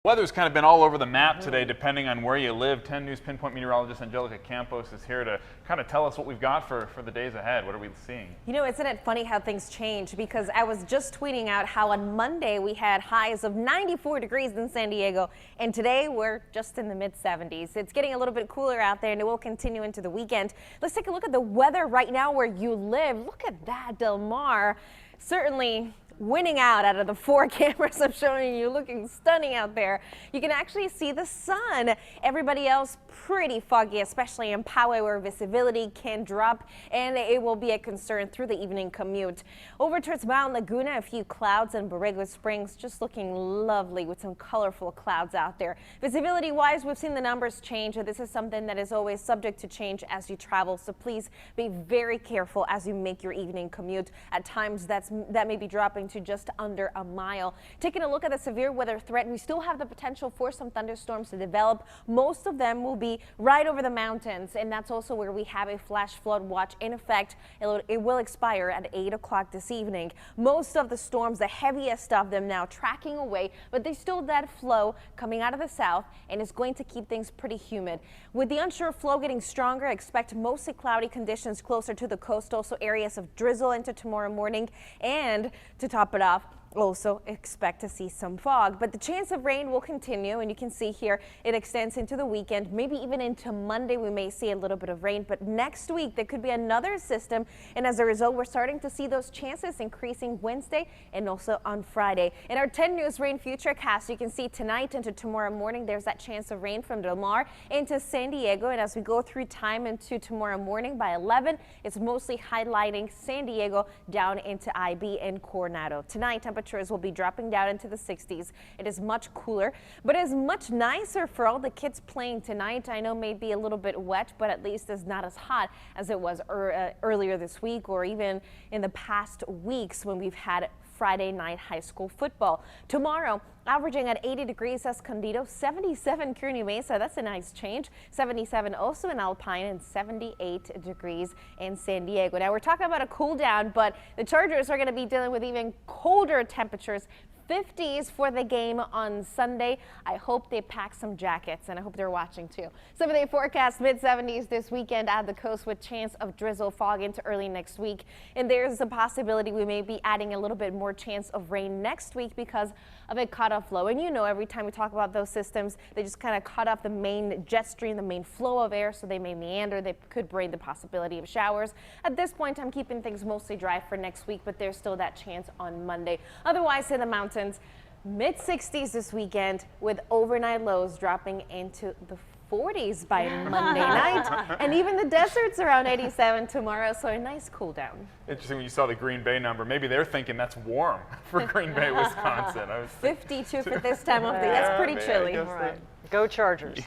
Weather's kind of been all over the map today, depending on where you live. 10 News Pinpoint meteorologist Angelica is here to kind of tell us what we've got for the days ahead. What are we seeing? You know, isn't it funny how things change? Because I was just tweeting out how on Monday we had highs of 94 degrees in San Diego, and today we're just in the mid-70s. It's getting a little bit cooler out there, and it will continue into the weekend. Let's take a look at the weather right now where you live. Look at that, Del Mar. Certainly winning out of the 4 cameras I'm showing you, looking stunning out there. You can actually see the sun. Everybody else pretty foggy, especially in Poway where visibility can drop, and it will be a concern through the evening commute. Over towards Mount Laguna, a few clouds, and Borrego Springs just looking lovely with some colorful clouds out there. Visibility wise, we've seen the numbers change, and this is something that is always subject to change as you travel, so please be very careful as you make your evening commute. At times that may be dropping to just under a mile. Taking a look at the severe weather threat, we still have the potential for some thunderstorms to develop. Most of them will be right over the mountains, and that's also where we have a flash flood watch in effect. It will expire at 8 o'clock this evening. Most of the storms, the heaviest of them now tracking away, but there's still that flow coming out of the south, and it's going to keep things pretty humid. With the onshore flow getting stronger, expect mostly cloudy conditions closer to the coast, also areas of drizzle into tomorrow morning, and to top it off, also expect to see some fog, but the chance of rain will continue, and you can see here it extends into the weekend, maybe even into Monday. We may see a little bit of rain, but next week there could be another system, and as a result we're starting to see those chances increasing Wednesday and also on Friday. In our 10 News rain futurecast, you can see tonight into tomorrow morning there's that chance of rain from Del Mar into San Diego, and as we go through time into tomorrow morning by 11, it's mostly highlighting San Diego down into IB and Coronado. Tonight temperatures will be dropping down into the 60s. It is much cooler, but it is much nicer for all the kids playing tonight. I know maybe a little bit wet, but at least it's not as hot as it was earlier this week or even in the past weeks when we've had Friday night high school football. Tomorrow, averaging at 80 degrees Escondido, 77 Kearney Mesa. That's a nice change. 77 also in Alpine, and 78 degrees in San Diego. Now we're talking about a cool down, but the Chargers are going to be dealing with even colder temperatures. 50s for the game on Sunday. I hope they pack some jackets, and I hope they're watching too. 7-day forecast, mid-70s this weekend at the coast with chance of drizzle, fog into early next week. And there's a possibility we may be adding a little bit more chance of rain next week because of a cutoff low. And you know, every time we talk about those systems, they just kind of cut off the main jet stream, the main flow of air, so they may meander. They could bring the possibility of showers. At this point, I'm keeping things mostly dry for next week, but there's still that chance on Monday. Otherwise, in the mountains, mid-60s this weekend with overnight lows dropping into the 40s by Monday night, and even the desert's around 87 tomorrow, so a nice cool down. Interesting when you saw the Green Bay number. Maybe they're thinking that's warm for Green Bay, Wisconsin. 52 for this time of the year. That's pretty chilly. All right. Go Chargers.